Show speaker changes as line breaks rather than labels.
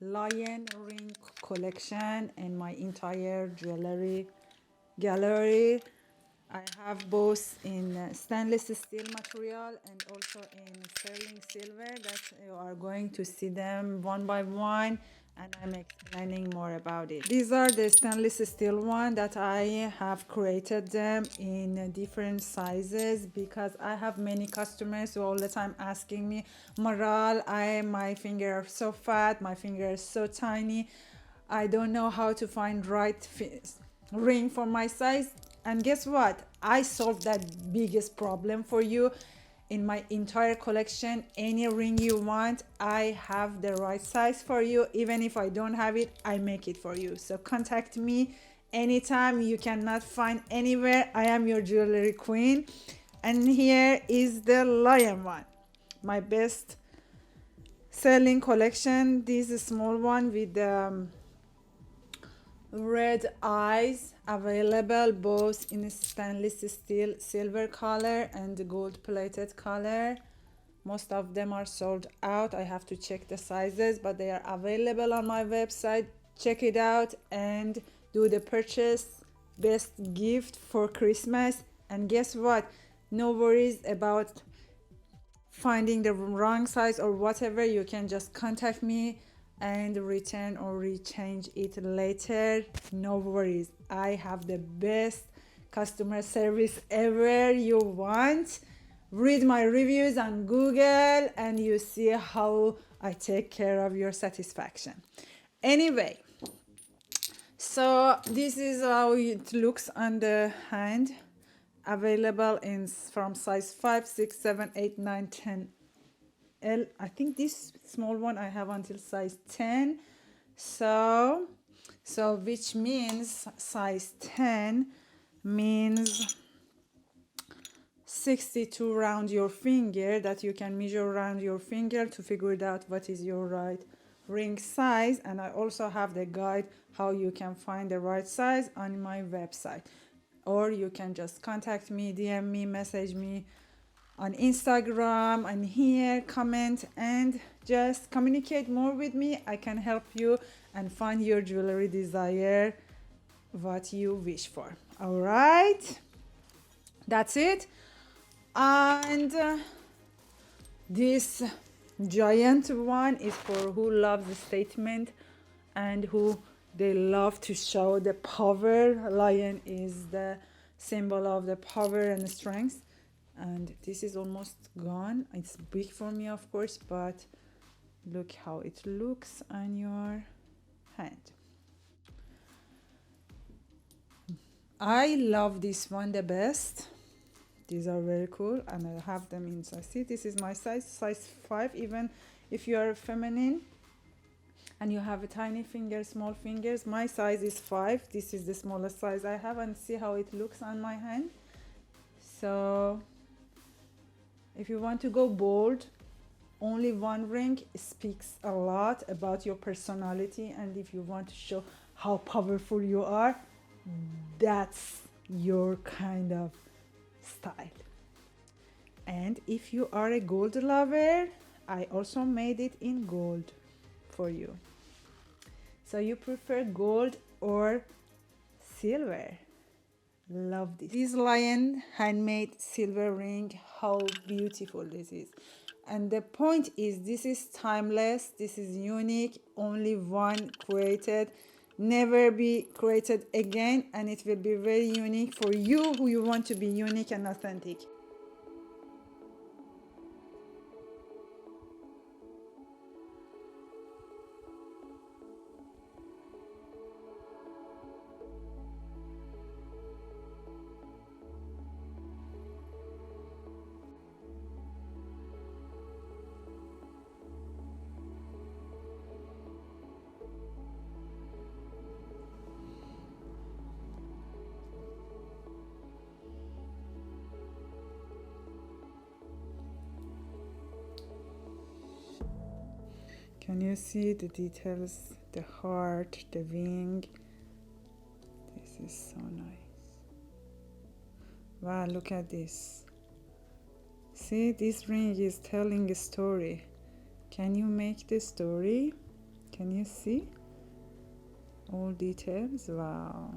lion ring collection in my entire jewelry gallery. I have both in stainless steel material and also in sterling silver that you are going to see them one by one, and I'm explaining more about it. These are the stainless steel one that I have created them in different sizes because I have many customers who all the time asking me, Maral, my finger are so fat, my finger is so tiny, I don't know how to find right ring for my size. And guess what? I solved that biggest problem for you. In my entire collection, any ring you want, I have the right size for you. Even if I don't have it, I make it for you. So contact me anytime you cannot find anywhere. I am your jewelry queen. And here is the lion one, my best selling collection. This is small one with red eyes, available both in stainless steel silver color and gold plated color. Most of them are sold out. I have to check the sizes, but they are available on my website. Check it out and do the purchase. Best gift for Christmas. And guess what? No worries about finding the wrong size or whatever. You can just contact me and return or rechange it later. No worries. I have the best customer service ever. You want, read my reviews on Google and you see how I take care of your satisfaction. Anyway, so this is how it looks on the hand. Available in from size 5, 6, 7, 8, 9, 10 L. I think this small one I have until size 10. So which means size 10 means 62 around your finger, that you can measure around your finger to figure it out what is your right ring size. And I also have the guide how you can find the right size on my website, or you can just contact me, DM me, message me on Instagram, and here comment and just communicate more with me. I can help you and find your jewelry desire, what you wish for. All right, that's it. And this giant one is for who loves the statement and who they love to show the power. Lion is the symbol of the power and the strength. And this is almost gone. It's big for me, of course, but look how it looks on your hand. I love this one the best. These are very cool, and I have them in size. See, this is my size 5. Even if you are feminine and you have a tiny finger, small fingers, my size is 5. This is the smallest size I have, and see how it looks on my hand. So if you want to go bold, only one ring speaks a lot about your personality, and if you want to show how powerful you are, that's your kind of style. And if you are a gold lover, I also made it in gold for you. So you prefer gold or silver? Love this. This lion handmade silver ring, how beautiful this is. And the point is, this is timeless, this is unique, only one created, never be created again, and it will be very unique for you who you want to be unique and authentic. Can you see the details? The heart, the wing. This is so nice. Wow, look at this. See, this ring is telling a story. Can you make the story? Can you see all details? Wow.